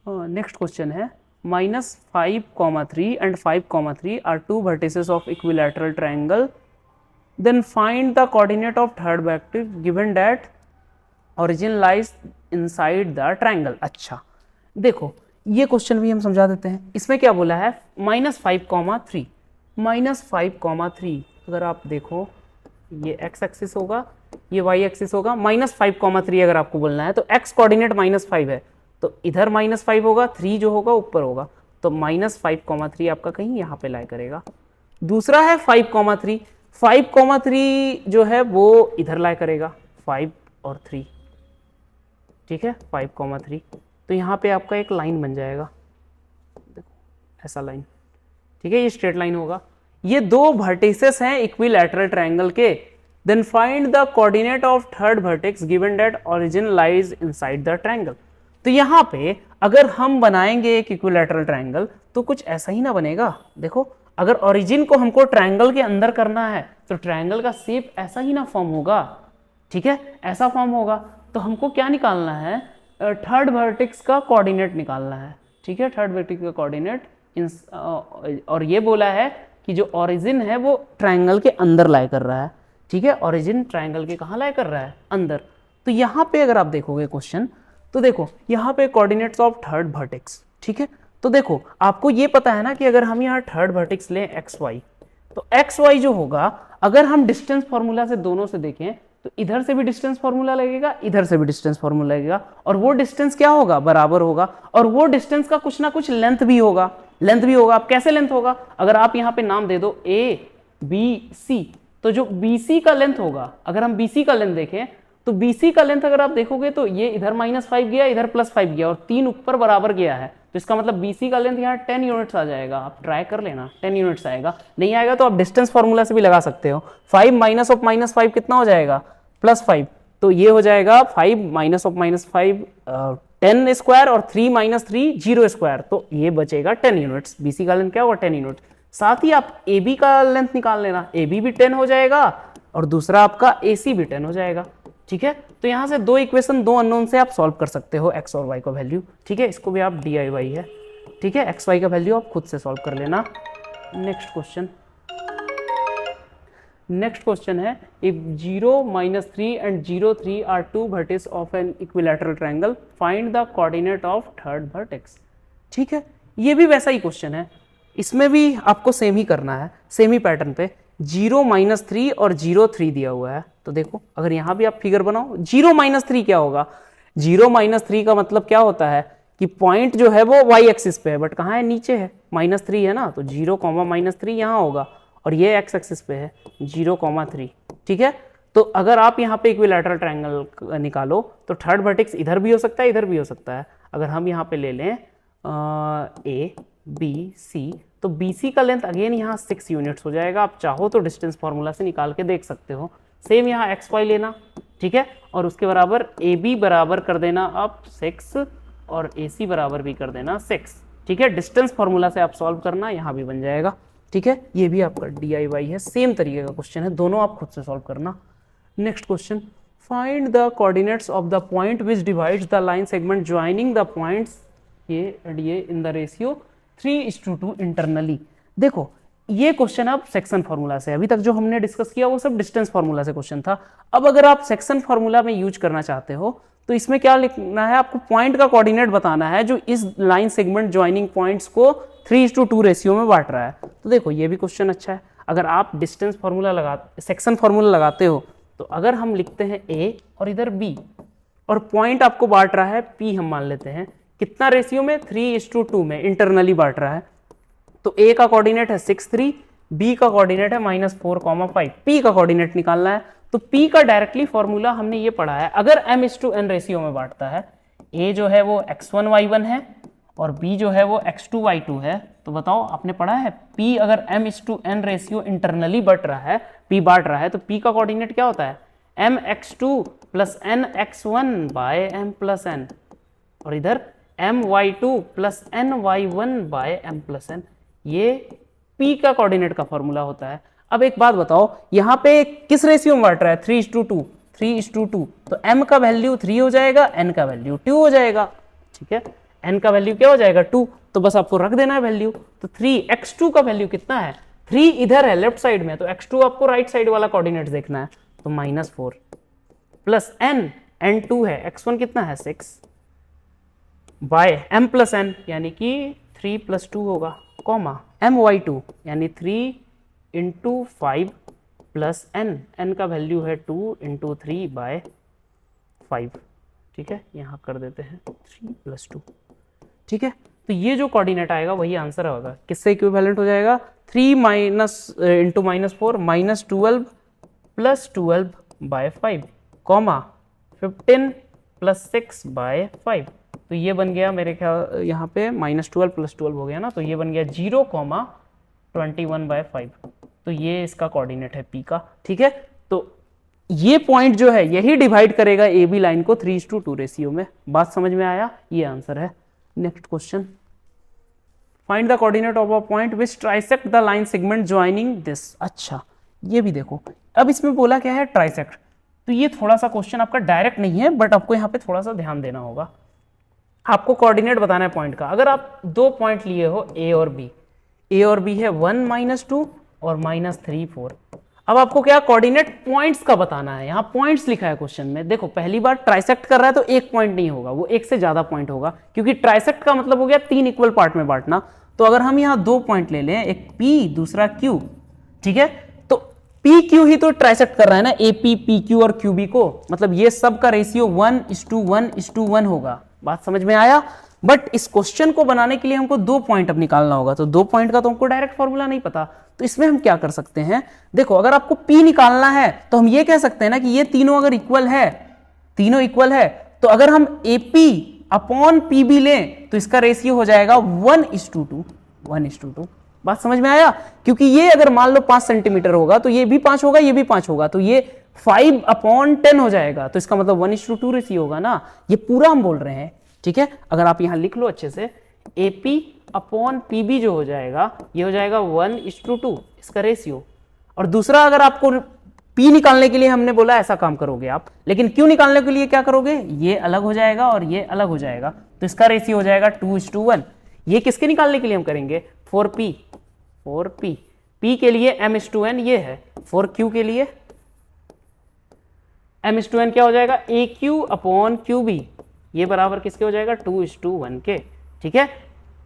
नेक्स्ट क्वेश्चन है -5,3 and 5,3 are two vertices of equilateral triangle, then find the coordinate of third vertex given that origin lies inside the triangle। अच्छा देखो ये क्वेश्चन भी हम समझा देते हैं। इसमें क्या बोला है? -5,3 -5,3, अगर आप देखो ये x एक्सिस होगा ये y एक्सिस होगा, -5,3 अगर आपको बोलना है तो x कोऑर्डिनेट -5 है तो इधर -5 होगा, 3 जो होगा ऊपर होगा, तो -5,3 आपका कहीं यहाँ पे लाई करेगा। दूसरा है 5,3, 5,3 जो है वो इधर लाई करेगा 5 और 3, ठीक है। 5,3 तो यहाँ पे आपका एक लाइन बन जाएगा, देखो ऐसा लाइन, ठीक है, ये स्ट्रेट लाइन होगा। ये दो वर्टिसेस हैं इक्विलैटरल ट्रायंगल के, then find the coordinate of third vertex given that origin lies inside the triangle. तो यहाँ पे अगर हम बनाएंगे एक इक्विलैटरल ट्रायंगल तो कुछ ऐसा ही ना बनेगा। देखो अगर ओरिजिन को हमको ट्रायंगल के अंदर करना है तो ट्रायंगल का शेप ऐसा ही ना फॉर्म होगा, ठीक है, ऐसा फॉर्म होगा। तो हमको क्या निकालना है? थर्ड वर्टेक्स का कोऑर्डिनेट निकालना है, ठीक है। थर्ड वर्टेक्स का कोऑर्डिनेट और ये बोला है कि जो ओरिजिन है वो ट्रायंगल के अंदर लाई कर रहा है, ठीक है, ओरिजिन ट्रायंगल के कहाँ लाई कर रहा है, अंदर। तो यहाँ पे अगर आप देखोगे क्वेश्चन, तो देखो यहाँ पे कोऑर्डिनेट्स ऑफ थर्ड वर्टेक्स, ठीक है। तो देखो आपको ये पता है ना कि अगर हम यहाँ थर्ड वर्टेक्स लें एक्स वाई, तो एक्स वाई जो होगा, अगर हम डिस्टेंस फॉर्मूला से दोनों से देखें तो इधर से भी डिस्टेंस फॉर्मूला लगेगा, इधर से भी डिस्टेंस फॉर्मूला लगेगा, और वो डिस्टेंस क्या होगा, बराबर होगा, और वो डिस्टेंस का कुछ ना कुछ लेंथ भी होगा, लेंथ भी होगा। अब कैसे लेंथ होगा, अगर आप यहाँ पे नाम दे दो ए बी सी, तो जो BC का लेंथ होगा, अगर हम BC का लेंथ देखें तो BC का लेंथ अगर आप देखोगे तो ये इधर -5 गया, इधर +5 गया, और 3 ऊपर बराबर गया है, तो इसका मतलब BC का लेंथ यहाँ 10 यूनिट्स आ जाएगा। आप ट्राई कर लेना, 10 यूनिट्स आएगा। नहीं आएगा तो आप डिस्टेंस फॉर्मूला से भी लगा सकते हो। 5 माइनस ऑफ -5 कितना हो जाएगा, +5, तो ये हो जाएगा 5 माइनस ऑफ -5 10 स्क्वायर, और 3 माइनस 3 0 स्क्वायर, तो ये बचेगा 10 यूनिट्स। BC का लेंथ क्या होगा, 10 यूनिट। साथ ही आप AB का लेंथ निकाल लेना, AB भी 10 हो जाएगा, और दूसरा आपका AC भी 10 हो जाएगा, ठीक है। तो यहां से दो इक्वेशन, दो अननोन से आप सॉल्व कर सकते हो x और y का वैल्यू, ठीक है। इसको भी आप DIY है, ठीक है, x y का वैल्यू आप खुद से सॉल्व कर लेना। नेक्स्ट क्वेश्चन, नेक्स्ट क्वेश्चन है, if 0 -3 and 0 3 are two vertices of an equilateral triangle, find the coordinate of third vertex, ठीक है। ये भी वैसा ही क्वेश्चन है, इसमें भी आपको सेम ही करना है, सेम ही पैटर्न पे। 0 -3 और 0 3 दिया हुआ है, तो देखो अगर यहाँ भी आप फिगर बनाओ, 0 -3 क्या होगा, 0 -3 का मतलब क्या होता है कि पॉइंट जो है वो y एक्सिस पे है, बट कहाँ है, नीचे है, -3 है ना, तो 0, -3 यहाँ होगा, और ये x एक्सिस पे है 0, 3, ठीक है। तो अगर आप यहाँ पे इक्विलैटरल ट्रायंगल निकालो तो थर्ड वर्टेक्स इधर भी हो सकता है, इधर भी हो सकता है। अगर हम यहाँ पे ले लें A B C, तो BC का लेंथ अगेन यहाँ 6 यूनिट्स हो जाएगा। आप चाहो तो डिस्टेंस फॉर्मूला से निकाल के देख सकते हो। सेम यहाँ XY लेना, ठीक है, और उसके बराबर AB बराबर कर देना आप 6, और AC बराबर भी कर देना 6, ठीक है। डिस्टेंस फॉर्मूला से आप सॉल्व करना, यहाँ भी बन जाएगा, ठीक है। ये भी आपका DIY है, सेम तरीके का क्वेश्चन है, दोनों आप खुद से सॉल्व करना। Next question, find the coordinates of the point which divides the line segment joining the points ये एंड ये इन द रेशियो 3:2 इंटरनली। देखो ये क्वेश्चन अब सेक्शन फार्मूला से, अभी तक जो हमने डिस्कस किया वो सब डिस्टेंस फार्मूला से क्वेश्चन था। अब अगर आप सेक्शन फार्मूला में यूज करना चाहते हो तो इसमें क्या लिखना है, आपको पॉइंट का कोऑर्डिनेट बताना है जो इस लाइन सेगमेंट ज्वाइनिंग पॉइंट्स को 3:2 रेशियो में बांट रहा है। तो देखो ये भी क्वेश्चन अच्छा है। अगर आप डिस्टेंस फार्मूला सेक्शन फार्मूला लगाते हो तो अगर हम लिखते हैं A और इधर B, और पॉइंट आपको बांट रहा है P, हम मान लेते हैं कितना रेशियो में, 3:2 में, इंटरनली बांट रहा है। तो A का कोऑर्डिनेट है 6 3, B का कोऑर्डिनेट है -4, 5, P का कोऑर्डिनेट निकालना है। तो P का डायरेक्टली फॉर्मूला हमने ये पढ़ा है, अगर m:n रेशियो में बांटता है, A जो है वो x1 y1 है और B जो है वो x2 y2 है, तो बताओ आपने पढ़ा है P अगर m:n रेशियो इंटरनली बट रहा है, P बांट रहा है, तो P का कोऑर्डिनेट क्या होता है, mx2 + nx1 / m + n, और इधर my2 + ny1 / m + n, ये P का कोऑर्डिनेट का फॉर्मूला होता है। अब एक बात बताओ, यहाँ पे किस रेशियो में बांट रहा है, 3:2, तो m का वैल्यू 3 हो जाएगा, n का वैल्यू 2 हो जाएगा, ठीक है। n का वैल्यू क्या हो जाएगा, 2, तो बस आपको रख देना है वैल्यू। तो 3, x2 का वैल्यू कितना है, 3 इधर है लेफ्ट साइड में, तो x2 आपको राइट साइड वाला कोऑर्डिनेट देखना है, तो -4 प्लस n2 है, x1 कितना है 6 बाय m + n यानी कि 3 + 2 होगा, कॉमा my2 यानी 3 × 5 + n का वैल्यू है 2 × 3 / 5, ठीक है। यहाँ कर देते हैं 3 + 2, ठीक है। तो ये जो कोऑर्डिनेट आएगा वही आंसर होगा, किससे इक्विवेलेंट हो जाएगा, 3 × -4 -12 + 12 / 5, कॉमा 15 + 6 / 5, तो ये बन गया मेरे ख्याल यहाँ पे -12 + 12 हो गया ना, तो ये बन गया 0,21/5, तो ये इसका कोऑर्डिनेट है P का, ठीक है। तो ये पॉइंट जो है यही डिवाइड करेगा AB लाइन को 3:2 रेशियो में। बात समझ में आया, ये आंसर है। Next question, find the coordinate of a point which trisect the line segment joining this. अच्छा ये भी देखो, अब इसमें बोला क्या है, ट्राइसेक्ट, तो ये थोड़ा सा क्वेश्चन आपका डायरेक्ट नहीं है, बट आपको यहाँ पे थोड़ा सा ध्यान देना होगा। आपको कोऑर्डिनेट बताना है पॉइंट का। अगर आप दो पॉइंट लिए हो ए और बी है 1 -2 और -3 4। अब आपको क्या कोऑर्डिनेट पॉइंट्स का बताना है। यहां पॉइंट्स लिखा है क्वेश्चन में। देखो पहली बार ट्राइसेक्ट कर रहा है तो एक पॉइंट नहीं होगा, वो एक से ज्यादा पॉइंट होगा, क्योंकि ट्राइसेक्ट का मतलब हो गया 3 इक्वल पार्ट में बांटना। तो अगर हम यहां 2 पॉइंट ले लें, एक P दूसरा Q, ठीक है, तो PQ ही तो ट्राइसेक्ट कर रहा है ना, AP PQ और QB को, मतलब ये सब का रेशियो 1:1:1 होगा। बात समझ में आया। बट इस क्वेश्चन को बनाने के लिए हमको 2 पॉइंट अब निकालना होगा, तो 2 पॉइंट का तो हमको डायरेक्ट फॉर्मूला नहीं पता। तो इसमें हम क्या कर सकते हैं, देखो अगर आपको P निकालना है तो हम ये कह सकते हैं ना कि ये तीनों अगर इक्वल है, तीनों इक्वल है, तो अगर हम AP अपॉन PB लें तो इसका रेशियो हो जाएगा 1:2। बात समझ में आया। क्योंकि ये अगर मान लो 5 सेंटीमीटर होगा तो ये भी 5 होगा, ये भी 5 होगा, तो ये 5/10 हो जाएगा। तो इसका मतलब 1:2 रेशियो होगा ना। ये पूरा हम बोल रहे हैं, ठीक है। अगर आप यहां लिख लो अच्छे से, AP अपॉन PB जो हो जाएगा, ये हो जाएगा 1:2 इसका रेशियो। और दूसरा अगर आपको P निकालने के लिए हमने बोला ऐसा काम करोगे आप, लेकिन Q निकालने के लिए क्या करोगे, ये अलग हो जाएगा और ये अलग हो जाएगा, तो इसका रेशियो हो जाएगा 2:1। ये किसके निकालने के लिए हम करेंगे, 4P P के लिए m:n ये है, 4Q के लिए m:n क्या हो जाएगा, AQ अपॉन QB, ये बराबर किसके हो जाएगा, 2:1 के। ठीक है,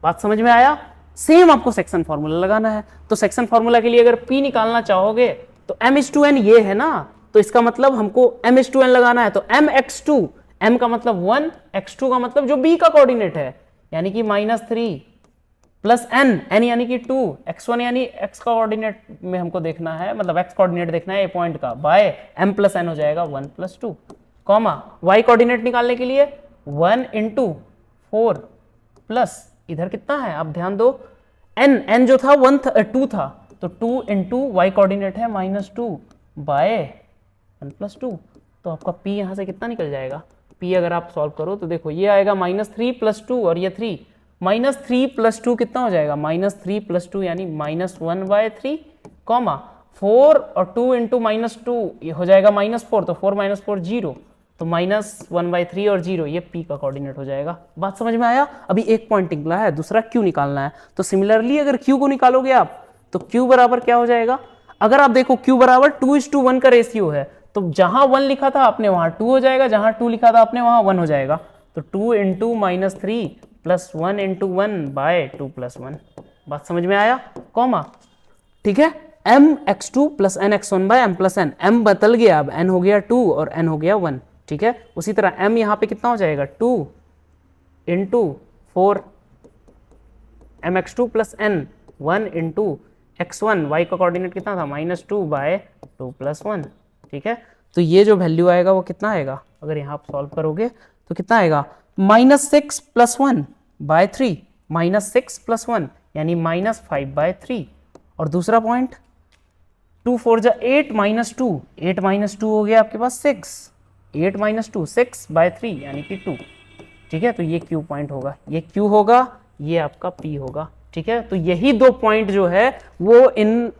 बात समझ में आया। सेम आपको सेक्शन फॉर्मूला लगाना है। तो सेक्शन फॉर्मूला के लिए अगर P निकालना चाहोगे तो m:n ये है ना, तो इसका मतलब हमको m:n लगाना है। तो mx2, m का मतलब 1, x2 का मतलब जो B का कोऑर्डिनेट है, यानी कि -3 प्लस n यानी कि 2, x1 यानी x का कोऑर्डिनेट में हमको देखना है, मतलब x कोऑर्डिनेट देखना है ए पॉइंट का, बाय m प्लस n हो जाएगा 1 + 2, कॉमा y कोऑर्डिनेट निकालने के लिए 1 × 4 प्लस इधर कितना है आप ध्यान दो, n जो था 2 था, तो 2 × y कोऑर्डिनेट है -2 बाय 1 + 2। तो आपका p यहां से कितना निकल जाएगा, p अगर आप सॉल्व करो तो देखो ये आएगा -3 + 2 और ये 3, -3 + 2 कितना हो जाएगा, -3 + 2 यानी -1/3, कॉमा 4 और 2 × -2 ये हो जाएगा -4, तो 4 - 4 0, तो -1/3 और 0, ये p का कोऑर्डिनेट हो जाएगा। बात समझ में आया। अभी एक पॉइंट निकला है, दूसरा q निकालना है। तो सिमिलरली अगर q को निकालोगे आप तो q बराबर क्या हो जाएगा, अगर आप देखो q बराबर 2:1 का रेशियो है, तो जहां 1 लिखा था आपने वहां 2 हो जाएगा, जहां 2 लिखा था आपने वहां 1 हो जाएगा। तो 2 × -3 प्लस 1 × 1 बाय 2 + 1। बात समझ में आया, कॉमा, ठीक है। mx2 + nx1/m + n, m बदल गया, अब n हो गया 2 और n हो गया 1, ठीक है। उसी तरह m यहां पे कितना हो जाएगा, 2 × 4 mx2 + n, 1 × x1, y का कोऑर्डिनेट कितना था, -2 बाय 2 + 1, ठीक है। तो ये जो वैल्यू आएगा वो कितना आएगा, अगर यहां आप सॉल्व करोगे तो कितना आएगा, -6 + 1/3, -6 + 1 यानी -5/3। और दूसरा पॉइंट 2 × 4 = 8 -2, 8 - 2 हो गया आपके पास 6, 8 - 2 6/3 यानी कि 2, ठीक है। तो ये Q पॉइंट होगा, ये Q होगा, ये आपका P होगा, ठीक है। तो यही 2 पॉइंट जो है वो इन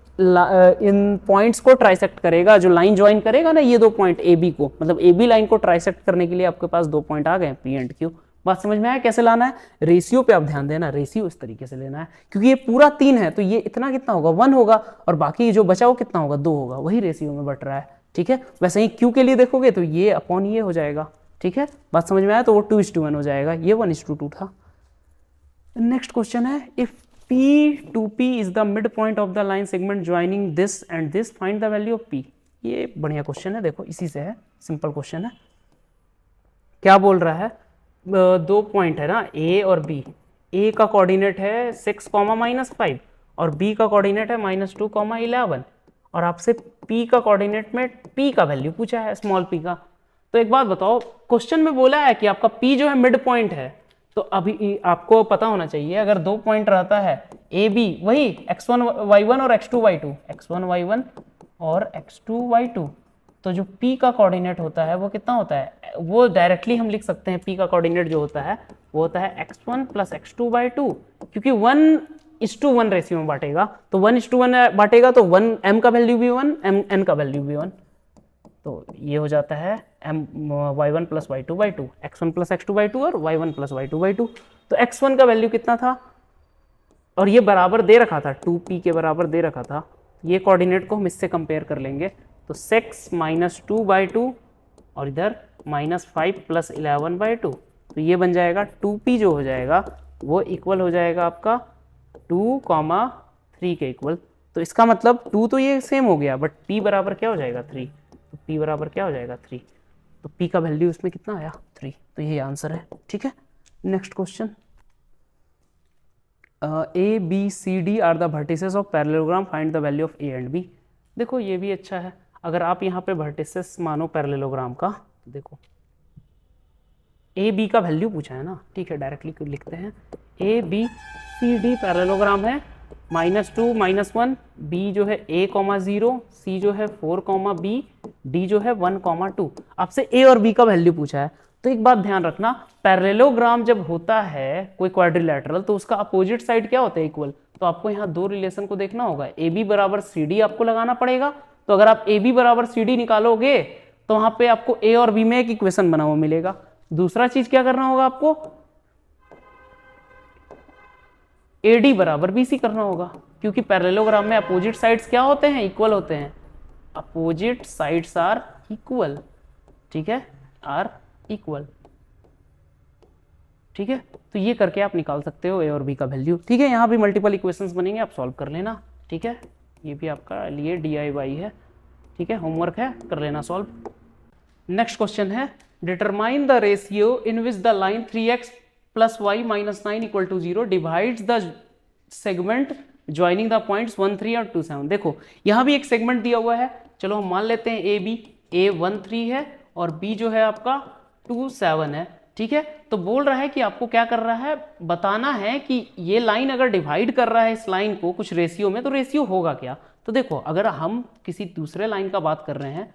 पॉइंट्स को ट्राइसेक्ट करेगा, जो लाइन ज्वाइन करेगा ना ये 2 पॉइंट AB को, मतलब AB लाइन को ट्राइसेक्ट करने के लिए आपके पास 2 पॉइंट आ गए, P एंड Q। बात समझ में आया कैसे लाना है। रेशियो पे आप ध्यान देना, रेशियो इस तरीके से लेना है, क्योंकि ये पूरा 3 है तो ये इतना कितना होगा, 1 होगा, और बाकी जो बचा वो कितना होगा, 2 होगा, वही रेशियो में बट रहा है, ठीक है। वैसे ही Q के लिए देखोगे तो ये अपॉन ये हो जाएगा, ठीक है। बात समझ में आया, तो वो 2:1 हो जाएगा, ये 1:2 था। नेक्स्ट क्वेश्चन है, if P to P is the midpoint of the line segment joining this and this, find the value of P। ये बढ़िया क्वेश्चन है, देखो इसी से है, सिंपल क्वेश्चन है। क्या बोल रहा है, 2 पॉइंट है ना A और B, A का कोऑर्डिनेट है 6, -5 और B का कोऑर्डिनेट है -2, 11, और आपसे P का कोऑर्डिनेट में P का वैल्यू पूछा है, स्मॉल p का। तो एक बात बताओ, क्वेश्चन में बोला है कि आपका P जो है मिड पॉइंट है, तो अभी आपको पता होना चाहिए अगर 2 पॉइंट रहता है AB, वही x1 y1 और x2 y2, x1 y1 और x2 y2, तो जो P का कोऑर्डिनेट होता है वो कितना होता है, वो डायरेक्टली हम लिख सकते हैं, P का कोऑर्डिनेट जो होता है वो होता है x1 + x2/2, क्योंकि 1:1 रेशियो में बांटेगा, तो 1:1 बांटेगा तो 1 m का वैल्यू भी 1, n का वैल्यू भी 1, तो ये हो जाता है y1 plus y2 by two, x1 plus x2 by two और y1 plus y2 by two. तो x1 का वैल्यू कितना था, और ये बराबर दे रखा था 2p के बराबर दे रखा था, ये कोऑर्डिनेट को हम इससे कंपेयर कर लेंगे। तो 6 माइनस 2 बाई टू और इधर माइनस 5 प्लस 11 बाई टू, तो ये बन जाएगा 2p जो हो जाएगा वो इक्वल हो जाएगा आपका 2,3 के इक्वल। तो इसका मतलब 2 तो ये सेम हो गया, बट p बराबर क्या हो जाएगा 3, तो p बराबर क्या हो जाएगा 3, तो p का वैल्यू इसमें कितना आया 3, तो ये आंसर है। ठीक है, next question, A B C D are the vertices of parallelogram, find the value of A and B. देखो ये भी अच्छा है, अगर आप यहाँ पे वर्टिसेस मानो पैरेललोग्राम का, देखो ए बी का वैल्यू पूछा है ना, ठीक है डायरेक्टली लिखते हैं, A B C D parallelogram है, -2 -1, बी जो है a,0, सी जो है 4, b, डी जो है 1,2। आपसे ए और बी का वैल्यू पूछा है, तो एक बात ध्यान रखना, पैरेललोग्राम जब होता है कोई क्वाड्रिलैटरल तो उसका अपोजिट साइड क्या होता है इक्वल, तो आपको यहाँ दो रिलेशन को देखना होगा, ए बी बराबर सी डी आपको लगाना पड़ेगा। तो अगर आप ए बी बराबर सी डी निकालोगे तो वहां पे आपको ए और बी में एक इक्वेशन बना हुआ मिलेगा। दूसरा चीज क्या करना होगा आपको, ए डी बराबर बी सी करना होगा, क्योंकि पैरेललोग्राम में अपोजिट साइड्स क्या होते हैं, इक्वल होते हैं, अपोजिट साइड्स आर इक्वल, ठीक है, आर इक्वल। ठीक है, तो ये करके आप निकाल सकते हो ए और बी का वैल्यू। ठीक है, यहाँ भी मल्टीपल इक्वेशंस बनेंगे, आप सॉल्व कर लेना। ठीक है, ये भी आपका लिए DIY है। ठीक है, होमवर्क है, कर लेना सॉल्व। नेक्स्ट क्वेश्चन है, determine the ratio in which the line 3x plus y minus 9 equal to 0 divides the segment joining the points 1, 3 और 2, 7। देखो यहाँ भी एक सेगमेंट दिया हुआ है, चलो हम मान लेते हैं ए बी, ए 1, 3 है और बी जो है आपका 2, 7 है। ठीक है, तो बोल रहा है कि आपको क्या कर रहा है, बताना है कि ये लाइन अगर डिवाइड कर रहा है इस लाइन को कुछ रेशियो में, तो रेशियो होगा क्या। तो देखो अगर हम किसी दूसरे लाइन का बात कर रहे हैं,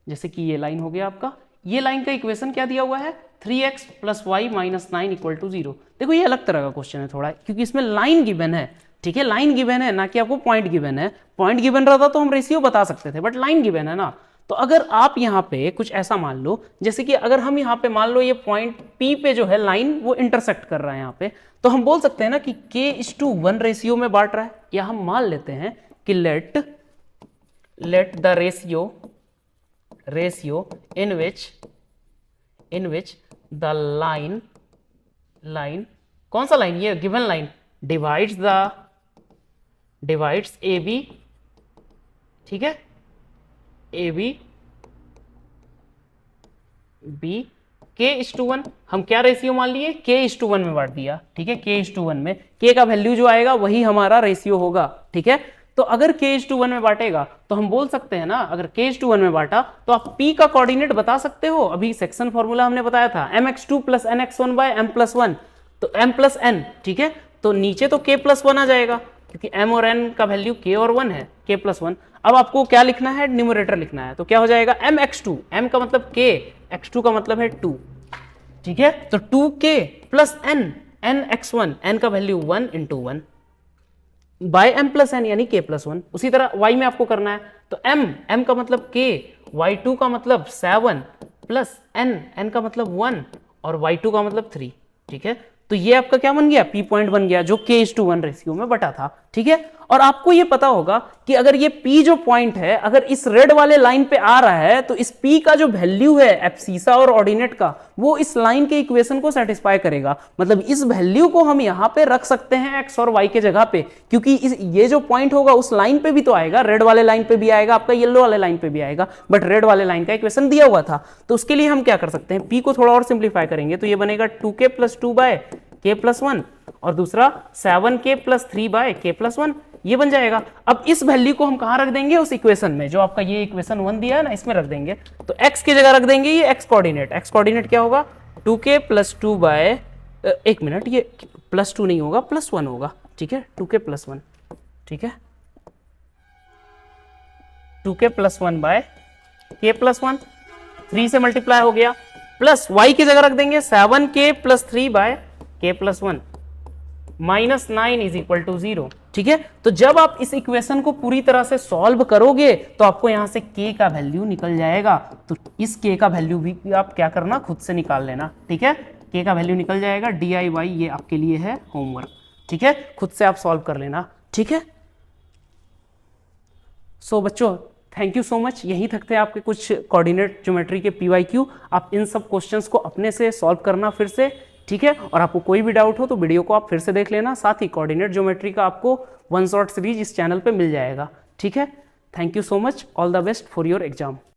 जैसे कि ये लाइन हो गया आपका, ये लाइन का इक्वेशन क्या दिया हुआ है, 3x plus y minus 9 equal to 0। देखो ये अलग तरह का क्वेश्चन है थोड़ा, क्योंकि इसमें लाइन गिवन है। ठीक है, लाइन गिवन है, ना कि आपको पॉइंट गिवन है। पॉइंट गिवन रहता तो हम रेशियो बता सकते थे, बट लाइन गिवन है ना। तो अगर आप यहाँ पे कुछ ऐसा मान लो, जैसे कि अगर हम यहाँ पे मान लो ये पॉइंट P पे जो है लाइन वो इंटरसेक्ट कर रहा है यहाँ पे, तो हम बोल सकते हैं ना कि k:1 रेशियो में बांट रहा है, या हम मान लेते हैं कि let the ratio in which the line कौन सा लाइन, ये given line divides A B, ठीक है, ए बी बी k:1, हम क्या रेशियो मान लिए, k:1 में बांट दिया। ठीक है, k:1 में k का वैल्यू जो आएगा वही हमारा रेशियो होगा। ठीक है, तो अगर k:1 में बांटेगा तो हम बोल सकते हैं ना, अगर k:1 में बांटा तो आप p का कोऑर्डिनेट बता सकते हो। अभी सेक्शन फॉर्मूला हमने बताया था mx2 plus nx1 bye m+1, तो m+n। ठीक है, तो नीचे तो k+1 आ जाएगा, क्योंकि m और n का वैल्यू k और 1 है, k+1। अब आपको क्या लिखना है, न्यूमरेटर लिखना है, तो क्या हो जाएगा mx2, m का मतलब k, x2 का मतलब है 2। ठीक है, तो 2k प्लस nx1, n का वैल्यू 1 × 1 बाय m+n यानी k+1। उसी तरह y में आपको करना है, तो m का मतलब k, y2 का मतलब 7 प्लस n का मतलब 1 और y2 का मतलब 3। ठीक है, तो ये आपका क्या बन गया, p पॉइंट बन गया, जो k:1 रेशियो में बटा था। ठीक है, और आपको ये पता होगा कि अगर ये p जो पॉइंट है अगर इस रेड वाले लाइन पे आ रहा है, तो इस p का जो वैल्यू है एब्सिसा और ऑर्डिनेट का, वो इस लाइन के इक्वेशन को सेटिस्फाई करेगा। मतलब इस वैल्यू को हम यहाँ पे रख सकते हैं x और y के जगह पे, क्योंकि ये जो पॉइंट होगा उस लाइन पे भी तो आएगा, रेड वाले लाइन पे भी आएगा, आपका येलो वाले लाइन पे भी आएगा, बट रेड वाले लाइन का इक्वेशन दिया हुआ था। तो उसके लिए हम क्या कर सकते हैं, p को थोड़ा और सिंप्लीफाई करेंगे, तो ये बनेगा 2k प्लस 2 बाय k+1 और दूसरा 7k प्लस 3 बाय k+1, ये बन जाएगा। अब इस वैल्यू को हम कहां रख देंगे, उस इक्वेशन में, जो आपका ये इक्वेशन 1 दिया है ना, इसमें रख देंगे। तो x की जगह रख देंगे ये x कोऑर्डिनेट क्या होगा, 2k प्लस 2 बाय, एक मिनट, ये +2 नहीं होगा, +1 होगा। ठीक है, 2k प्लस 1, ठीक है, 2k प्लस 1 बाय k+1, 3 से मल्टीप्लाई हो गया, प्लस y की जगह रख देंगे 7k plus 3 by k+1 -9 is equal to 0। ठीक है। तो जब आप इस इक्वेशन को पूरी तरह से सॉल्व करोगे तो आपको यहां से k का वैल्यू निकल जाएगा। तो इस k का वैल्यू भी आप क्या करना, खुद से निकाल लेना, ठीक है। k का वैल्यू निकल जाएगा DIY, ये आपके लिए है होमवर्क, ठीक है, खुद से आप सॉल्व कर लेना, ठीक है। सो बच्चों थैंक यू सो मच। यहीं तक थे आपके कुछ कोऑर्डिनेट ज्योमेट्री के PYQ। आप इन सब क्वेश्चंस को अपने से सॉल्व करना फिर से, ठीक है। और आपको कोई भी डाउट हो तो वीडियो को आप फिर से देख लेना। साथ ही कोऑर्डिनेट ज्योमेट्री का आपको वन शॉट सीरीज इस चैनल पे मिल जाएगा, ठीक है। Thank you so much, all the best for your exam.